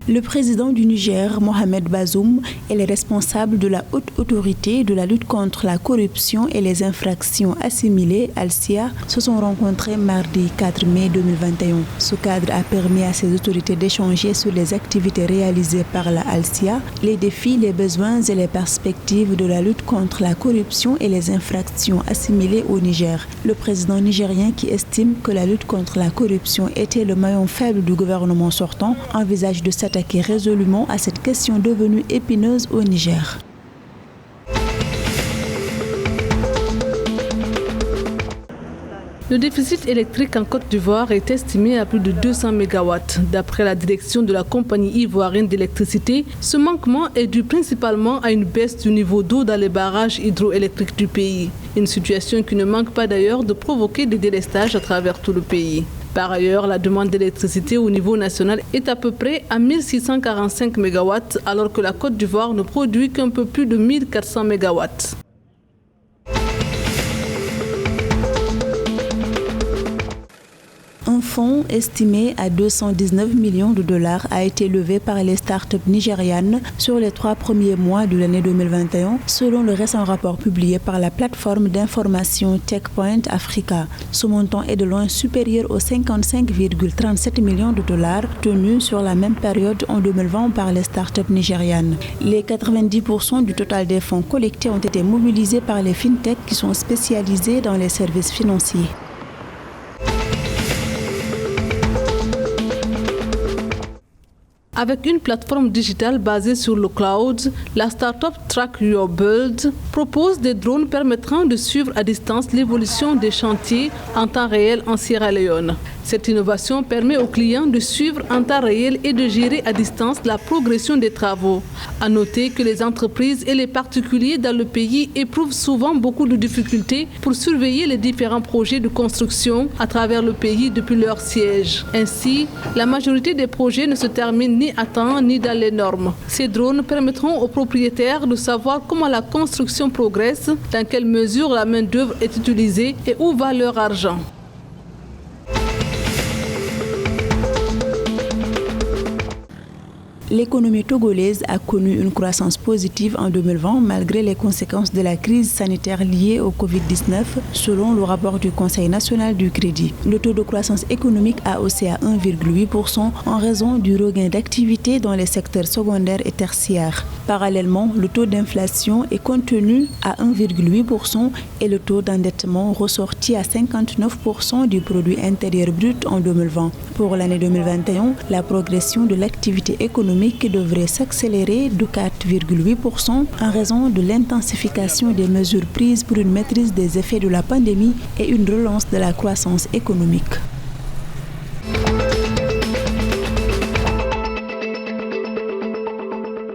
Le président du Niger, Mohamed Bazoum, et les responsables de la haute autorité de la lutte contre la corruption et les infractions assimilées, ALCIA, se sont rencontrés mardi 4 mai 2021. Ce cadre a permis à ces autorités d'échanger sur les activités réalisées par la ALCIA, les défis, les besoins et les perspectives de la lutte contre la corruption et les infractions assimilées au Niger. Le président nigérien, qui estime que la lutte contre la corruption était le maillon faible du gouvernement sortant, envisage de s'attaquer résolument à cette question devenue épineuse au Niger. Le déficit électrique en Côte d'Ivoire est estimé à plus de 200 MW. D'après la direction de la compagnie ivoirienne d'électricité, ce manquement est dû principalement à une baisse du niveau d'eau dans les barrages hydroélectriques du pays. Une situation qui ne manque pas d'ailleurs de provoquer des délestages à travers tout le pays. Par ailleurs, la demande d'électricité au niveau national est à peu près à 1645 MW, alors que la Côte d'Ivoire ne produit qu'un peu plus de 1400 MW. Un fonds estimé à 219 millions de dollars a été levé par les startups nigérianes sur les 3 premiers mois de l'année 2021, selon le récent rapport publié par la plateforme d'information TechPoint Africa. Ce montant est de loin supérieur aux 55,37 millions de dollars tenus sur la même période en 2020 par les startups nigérianes. Les 90% du total des fonds collectés ont été mobilisés par les fintechs qui sont spécialisés dans les services financiers. Avec une plateforme digitale basée sur le cloud, la start-up Track Your Build propose des drones permettant de suivre à distance l'évolution des chantiers en temps réel en Sierra Leone. Cette innovation permet aux clients de suivre en temps réel et de gérer à distance la progression des travaux. À noter que les entreprises et les particuliers dans le pays éprouvent souvent beaucoup de difficultés pour surveiller les différents projets de construction à travers le pays depuis leur siège. Ainsi, la majorité des projets ne se terminent ni à temps ni dans les normes. Ces drones permettront aux propriétaires de savoir comment la construction progresse, dans quelle mesure la main-d'œuvre est utilisée et où va leur argent. L'économie togolaise a connu une croissance positive en 2020 malgré les conséquences de la crise sanitaire liée au Covid-19, selon le rapport du Conseil national du crédit. Le taux de croissance économique a haussé à 1,8% en raison du regain d'activité dans les secteurs secondaires et tertiaires. Parallèlement, le taux d'inflation est contenu à 1,8% et le taux d'endettement ressorti à 59% du produit intérieur brut en 2020. Pour l'année 2021, la progression de l'activité économique devrait s'accélérer de 4,8% en raison de l'intensification des mesures prises pour une maîtrise des effets de la pandémie et une relance de la croissance économique.